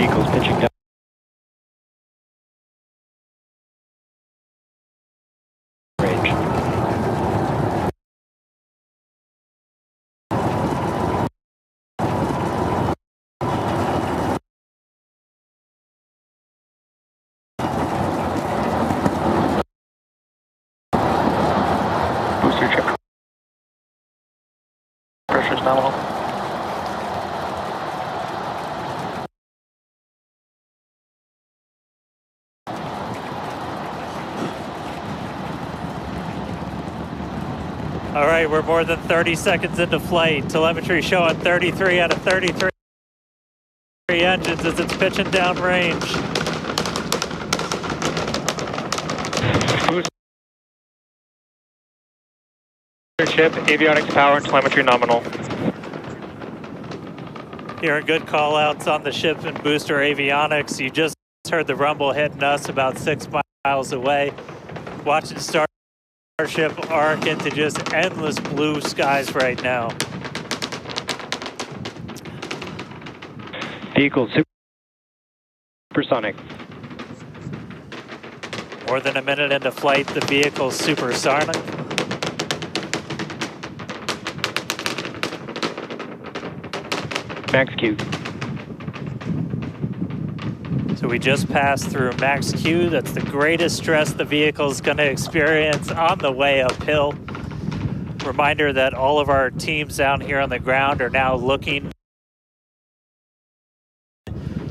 Vehicles pitching down. Range. Booster check. Pressure's nominal. All right, we're more than 30 seconds into flight. Telemetry showing 33 out of 33 engines as it's pitching downrange. Booster ship, avionics, power, and telemetry nominal. Hearing good call outs on the ship and booster avionics. You just heard the rumble hitting us about 6 miles away. Watching Starship arc into just endless blue skies right now. Vehicle supersonic. More than a minute into flight, the vehicle's supersonic. Max Q. So we just passed through max Q. That's the greatest stress the vehicle's going to experience on the way uphill. Reminder that all of our teams down here on the ground are now looking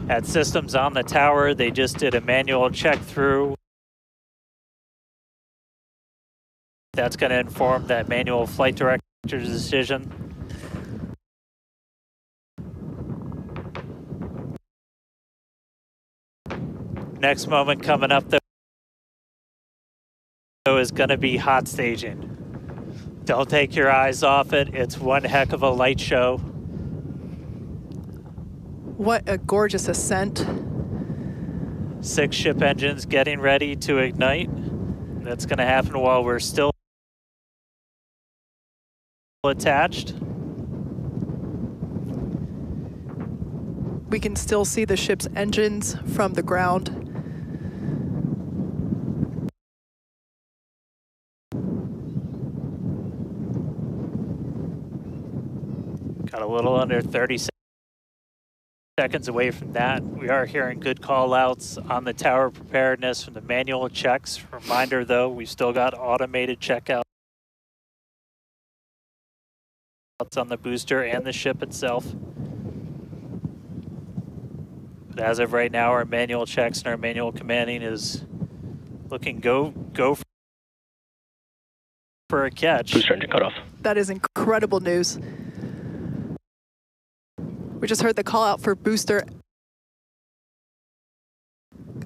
at systems on the tower. They just did a manual check through. That's going to inform that manual flight director's decision. Next moment coming up, though, is going to be hot staging. Don't take your eyes off it. It's one heck of a light show. What a gorgeous ascent. 6 ship engines getting ready to ignite. That's going to happen while we're still attached. We can still see the ship's engines from the ground. Got a little under 30 seconds away from that. We are hearing good call outs on the tower preparedness from the manual checks. Reminder though, we've still got automated checkouts on the booster and the ship itself. But as of right now, our manual checks and our manual commanding is looking go for a catch. Booster engine cut off. That is incredible news. We just heard the call out for booster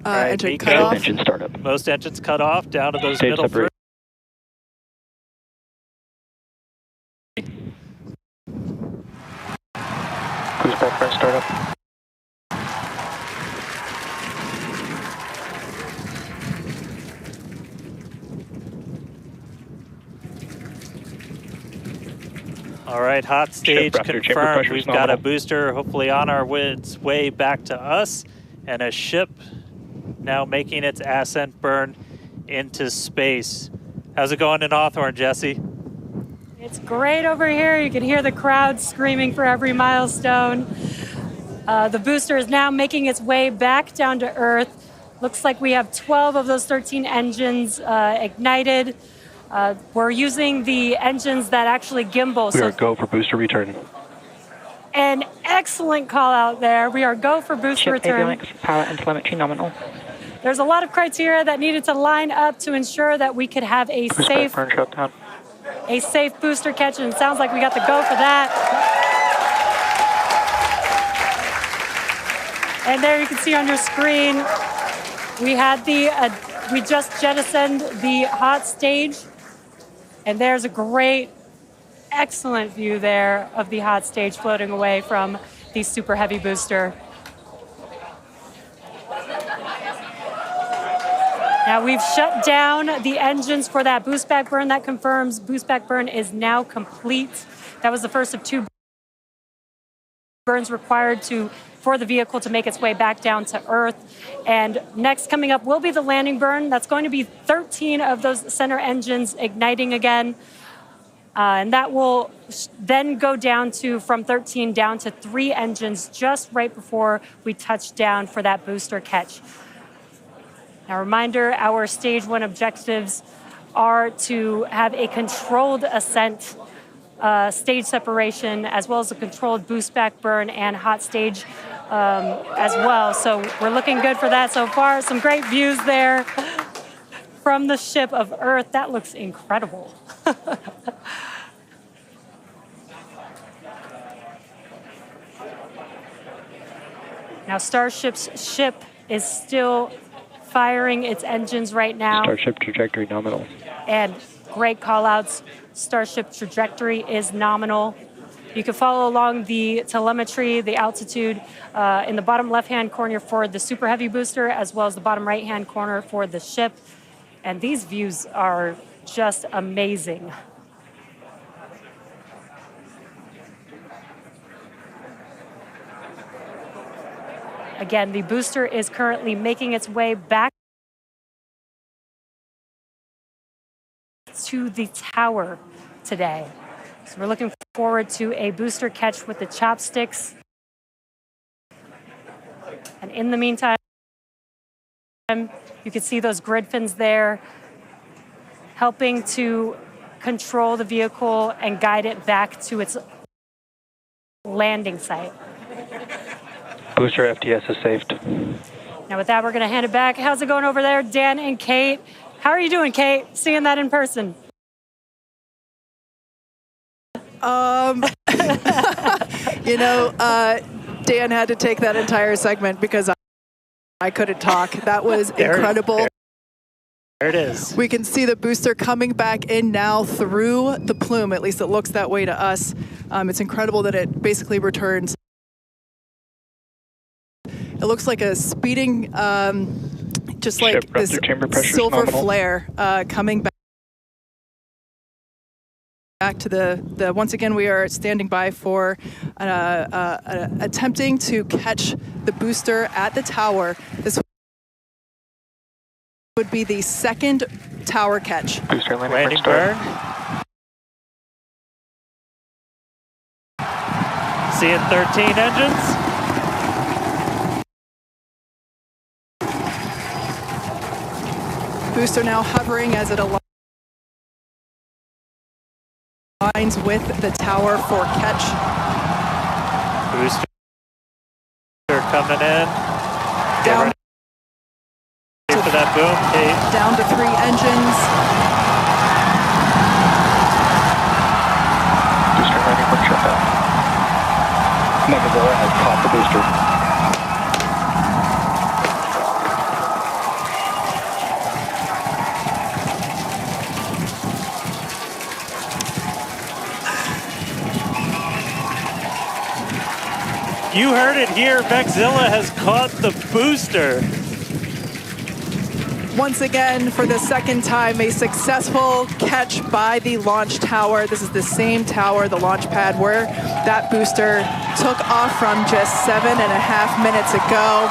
right, engine cut off. Engine startup. Most engines cut off down to those Stage middle three. Cruise back burn startup. All right, hot stage confirmed. We've got a booster hopefully on its way back to us, and a ship now making its ascent burn into space. How's it going in Hawthorne, Jesse? It's great over here. You can hear the crowd screaming for every milestone. The booster is now making its way back down to Earth. Looks like we have 12 of those 13 engines ignited. We're using the engines that actually gimbal. We are go for booster return. An excellent call out there. We are go for booster return. Avionics, power and telemetry nominal. There's a lot of criteria that needed to line up to ensure that we could have a safe booster catch, and it sounds like we got the go for that. And there you can see on your screen, we had we just jettisoned the hot stage. And there's a great, excellent view there of the hot stage floating away from the super heavy booster. Now we've shut down the engines for that boost back burn. That confirms boost back burn is now complete. That was the first of 2 burns required for the vehicle to make its way back down to Earth. And next coming up will be the landing burn. That's going to be 13 of those center engines igniting again. And that will then go down to, from 13 down to 3 engines just right before we touch down for that booster catch. Now, reminder, our stage 1 objectives are to have a controlled ascent, stage separation, as well as a controlled boost back burn and hot stage as well. So we're looking good for that so far. Some great views there from the ship of Earth. That looks incredible. Now, Starship's ship is still firing its engines right now. Starship trajectory nominal. And great call-outs. Starship trajectory is nominal. You can follow along the telemetry, the altitude in the bottom left-hand corner for the Super Heavy booster, as well as the bottom right-hand corner for the ship. And these views are just amazing. Again, the booster is currently making its way back to the tower today. So we're looking forward to a booster catch with the chopsticks. And in the meantime, you can see those grid fins there helping to control the vehicle and guide it back to its landing site. Booster FTS is saved. Now with that, we're going to hand it back. How's it going over there, Dan and Kate? How are you doing, Kate? Seeing that in person? You know, Dan had to take that entire segment because I couldn't talk. That was incredible. There it is. We can see the booster coming back in now through the plume. At least it looks that way to us. It's incredible that it basically returns. It looks like a speeding, just like this silver flare coming back to the. Once again, we are standing by for attempting to catch the booster at the tower. This would be the second tower catch. Booster landing burn. Seeing 13 engines. Booster now hovering as it aligns with the tower for catch. Booster coming in. Down for that boom, Kate. Down to 3 engines. Booster landing burn shutdown. Megazilla has caught the booster. You heard it here, Megazilla has caught the booster. Once again, for the second time, a successful catch by the launch tower. This is the same tower, the launch pad, where that booster took off from just 7.5 minutes ago.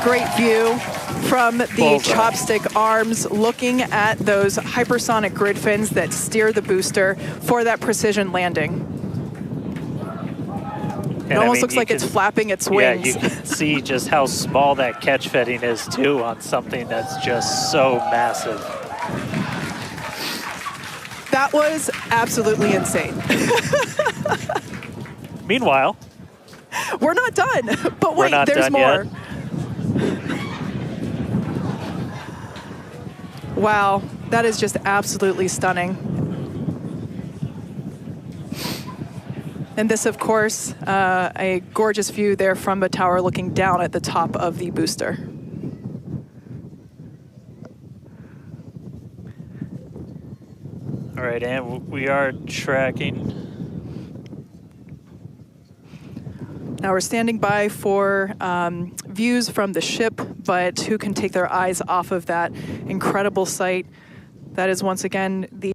Great view from the chopstick arms, looking at those hypersonic grid fins that steer the booster for that precision landing. It almost looks like it's flapping its wings. Yeah, you can see just how small that catch fitting is too on something that's just so massive. That was absolutely insane. Meanwhile, we're not done, but wait, there's more. Wow, that is just absolutely stunning. And this, of course, a gorgeous view there from the tower looking down at the top of the booster. All right, and we are tracking. Now we're standing by for views from the ship, but who can take their eyes off of that incredible sight? That is once again the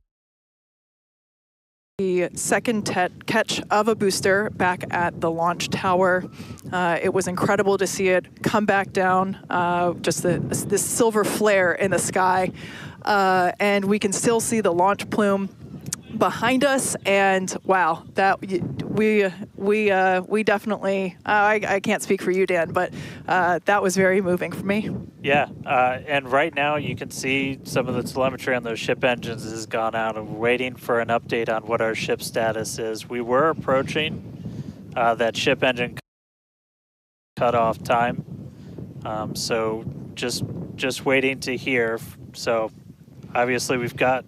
the second catch of a booster back at the launch tower. It was incredible to see it come back down, just this silver flare in the sky. And we can still see the launch plume behind us, and wow, that we definitely, I can't speak for you, Dan, but that was very moving for me. Yeah, and right now you can see some of the telemetry on those ship engines has gone out, and we're waiting for an update on what our ship status is. We were approaching that ship engine cutoff time, so just waiting to hear. So obviously we've got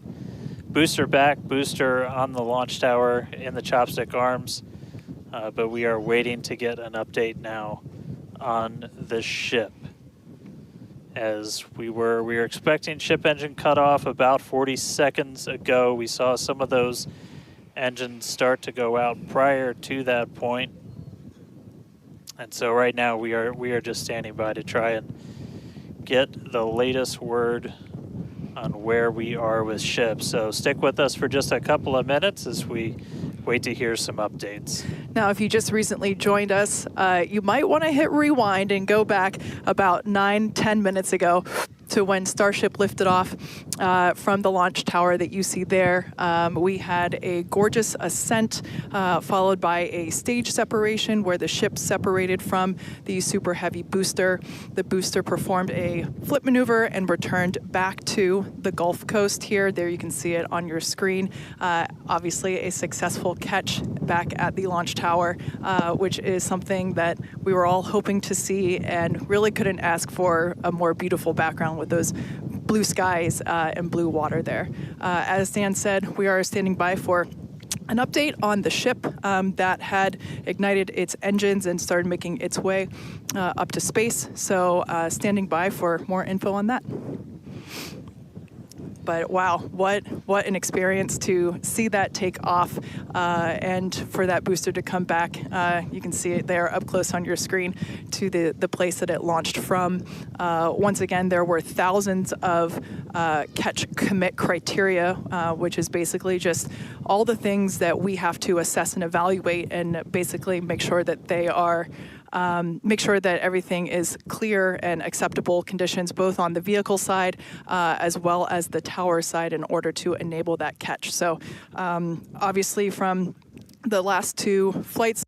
booster back, booster on the launch tower in the chopstick arms, but we are waiting to get an update now on the ship. As we were expecting ship engine cutoff about 40 seconds ago. We saw some of those engines start to go out prior to that point. And so right now we are just standing by to try and get the latest word on where we are with ships. So stick with us for just a couple of minutes as we wait to hear some updates. Now, if you just recently joined us, you might want to hit rewind and go back about 9-10 minutes ago to when Starship lifted off from the launch tower that you see there. We had a gorgeous ascent followed by a stage separation where the ship separated from the super heavy booster. The booster performed a flip maneuver and returned back to the Gulf Coast here. There you can see it on your screen. Obviously a successful catch back at the launch tower, which is something that we were all hoping to see and really couldn't ask for a more beautiful background with those blue skies and blue water there. As Dan said, we are standing by for an update on the ship that had ignited its engines and started making its way up to space. So standing by for more info on that. But wow, what an experience to see that take off and for that booster to come back. You can see it there up close on your screen to the place that it launched from. Once again, there were thousands of catch commit criteria, which is basically just all the things that we have to assess and evaluate and basically make sure that they are make sure that everything is clear and acceptable conditions, both on the vehicle side as well as the tower side, in order to enable that catch. So obviously from the last two flights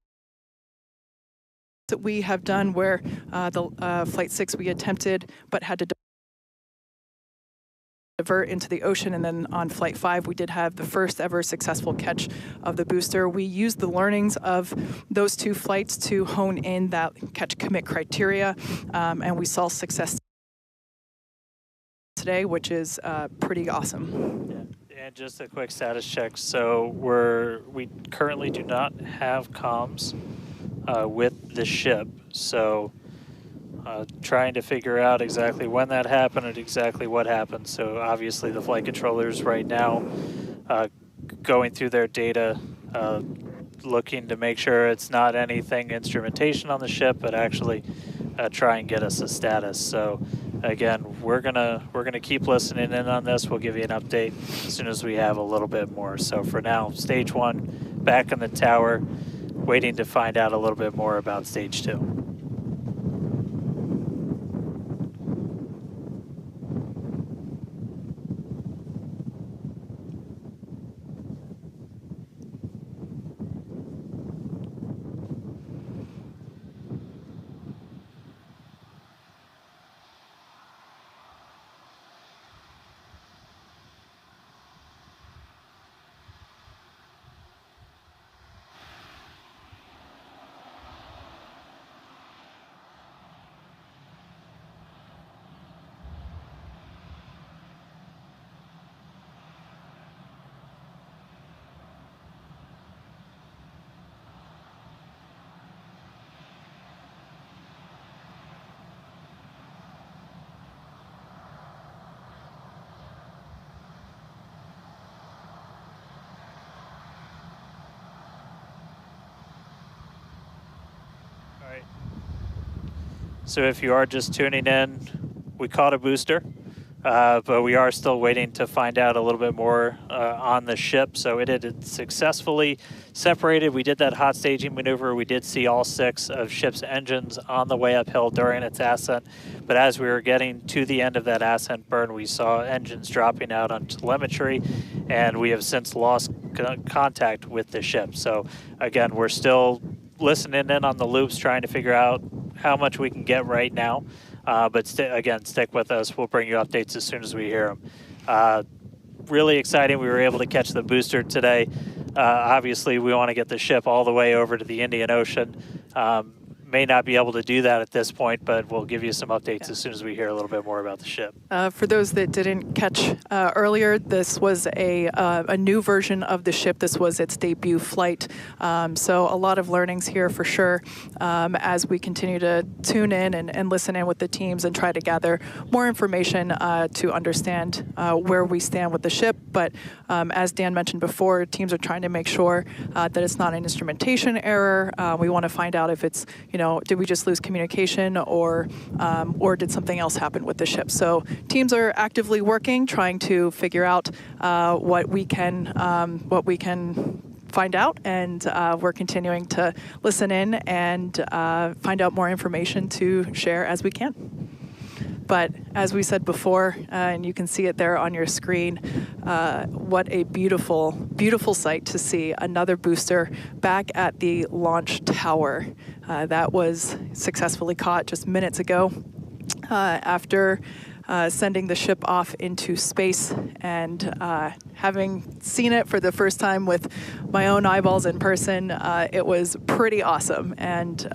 that we have done, where the Flight 6 we attempted but had to divert into the ocean, and then on Flight 5 we did have the first ever successful catch of the booster. We used the learnings of those two flights to hone in that catch commit criteria, and we saw success today, which is pretty awesome. Yeah. And just a quick status check. So we currently do not have comms with the ship, so trying to figure out exactly when that happened and exactly what happened. So obviously the flight controllers right now going through their data, looking to make sure it's not anything instrumentation on the ship, but actually try and get us a status. So again, we're gonna keep listening in on this. We'll give you an update as soon as we have a little bit more. So for now, stage 1 back in the tower, waiting to find out a little bit more about stage 2. So if you are just tuning in, we caught a booster but we are still waiting to find out a little bit more on the ship. So it had successfully separated. We did that hot staging maneuver. We did see all 6 of ship's engines on the way uphill during its ascent. But as we were getting to the end of that ascent burn, we saw engines dropping out on telemetry, and we have since lost contact with the ship. So again, we're still listening in on the loops, trying to figure out how much we can get right now. But again, stick with us. We'll bring you updates as soon as we hear them. Really exciting. We were able to catch the booster today. Obviously, we want to get the ship all the way over to the Indian Ocean. May not be able to do that at this point, but we'll give you some updates as soon as we hear a little bit more about the ship. For those that didn't catch earlier, this was a new version of the ship. This was its debut flight. So a lot of learnings here for sure as we continue to tune in and listen in with the teams and try to gather more information to understand where we stand with the ship. But as Dan mentioned before, teams are trying to make sure that it's not an instrumentation error. We want to find out if it's, did we just lose communication or did something else happen with the ship? So teams are actively working, trying to figure out what we can find out, and we're continuing to listen in and find out more information to share as we can. But as we said before, and you can see it there on your screen, what a beautiful, beautiful sight to see another booster back at the launch tower. That was successfully caught just minutes ago after sending the ship off into space, and having seen it for the first time with my own eyeballs in person, it was pretty awesome. And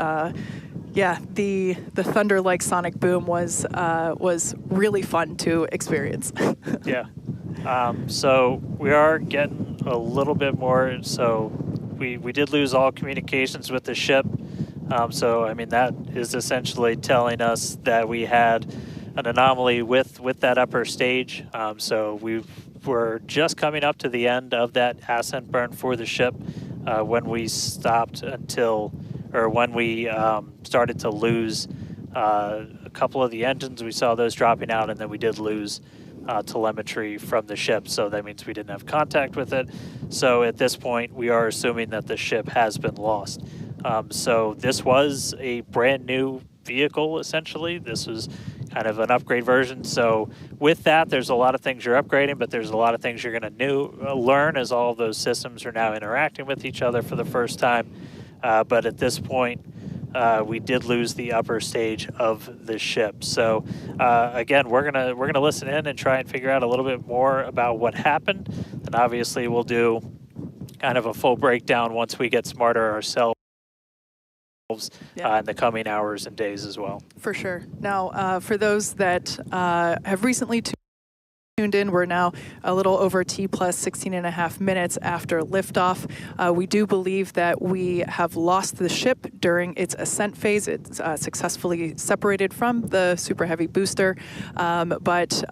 yeah, the thunder-like sonic boom was really fun to experience. Yeah. So we are getting a little bit more. So we did lose all communications with the ship. So I mean, that is essentially telling us that we had an anomaly with that upper stage. So we were just coming up to the end of that ascent burn for the ship when we stopped when we started to lose a couple of the engines. We saw those dropping out, and then we did lose telemetry from the ship. So that means we didn't have contact with it. So at this point, we are assuming that the ship has been lost. So this was a brand new vehicle, essentially. This was kind of an upgrade version. So with that, there's a lot of things you're upgrading, but there's a lot of things you're going to learn as all of those systems are now interacting with each other for the first time. But at this point, we did lose the upper stage of the ship. So again, we're gonna listen in and try and figure out a little bit more about what happened. And obviously, we'll do kind of a full breakdown once we get smarter ourselves. In the coming hours and days as well. For sure. Now, for those that have recently tuned in, we're now a little over T plus 16.5 minutes after liftoff. We do believe that we have lost the ship during its ascent phase. It's successfully separated from the Super Heavy booster, but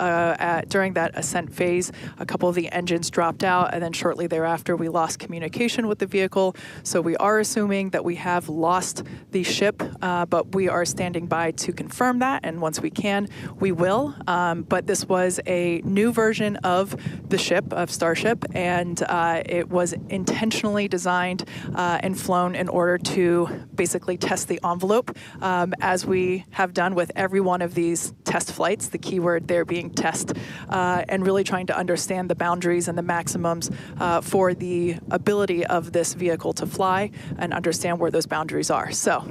during that ascent phase, a couple of the engines dropped out, and then shortly thereafter, we lost communication with the vehicle. So we are assuming that we have lost the ship, but we are standing by to confirm that, and once we can, we will. But this was a new version of the ship, of Starship, and it was intentionally designed and flown in order to basically test the envelope, as we have done with every one of these test flights, the keyword there being test, and really trying to understand the boundaries and the maximums for the ability of this vehicle to fly and understand where those boundaries are. So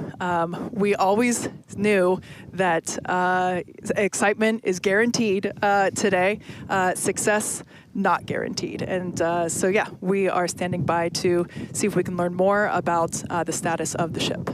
we always knew that excitement is guaranteed today. Success not guaranteed. And so yeah, we are standing by to see if we can learn more about the status of the ship.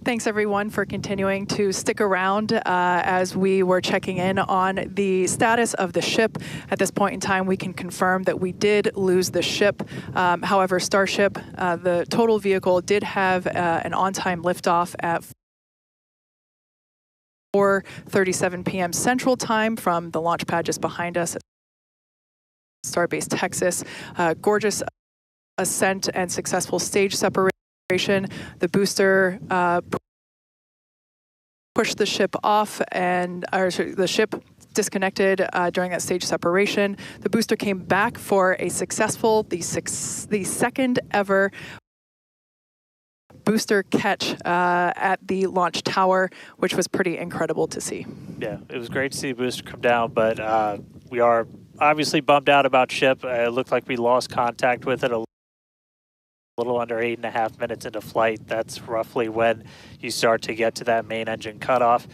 Thanks everyone for continuing to stick around as we were checking in on the status of the ship. At this point in time, we can confirm that we did lose the ship. However, Starship, the total vehicle, did have an on-time liftoff at 4:37 p.m. Central Time from the launch pad just behind us, Starbase, Texas. Gorgeous ascent and successful stage separation. The booster pushed the ship off, and the ship disconnected during that stage separation. The booster came back for a successful, the second ever booster catch at the launch tower, which was pretty incredible to see. Yeah, it was great to see the booster come down, but we are obviously bummed out about ship. It looked like we lost contact with it a little under 8.5 minutes into flight. That's roughly when you start to get to that main engine cutoff.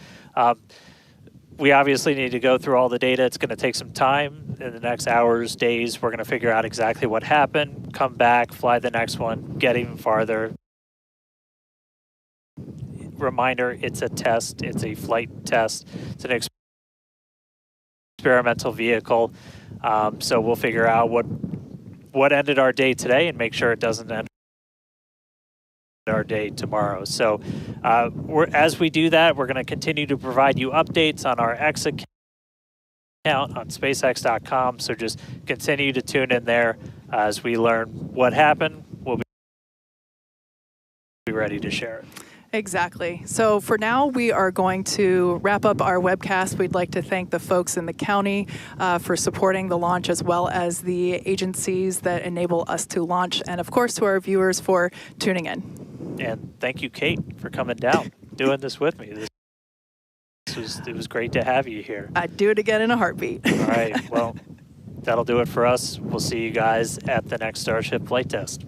We obviously need to go through all the data. It's going to take some time. In the next hours, days, we're going to figure out exactly what happened, come back, fly the next one, get even farther. Reminder, it's a test. It's a flight test. It's an experimental vehicle. So we'll figure out what ended our day today and make sure it doesn't end our day tomorrow. So as we do that, we're going to continue to provide you updates on our X account on SpaceX.com. So just continue to tune in there as we learn what happened. We'll be ready to share it. Exactly. So for now, we are going to wrap up our webcast. We'd like to thank the folks in the county for supporting the launch, as well as the agencies that enable us to launch, and of course to our viewers for tuning in. And thank you, Kate, for coming down, doing this with me. It was great to have you here. I'd do it again in a heartbeat. All right. Well, that'll do it for us. We'll see you guys at the next Starship flight test.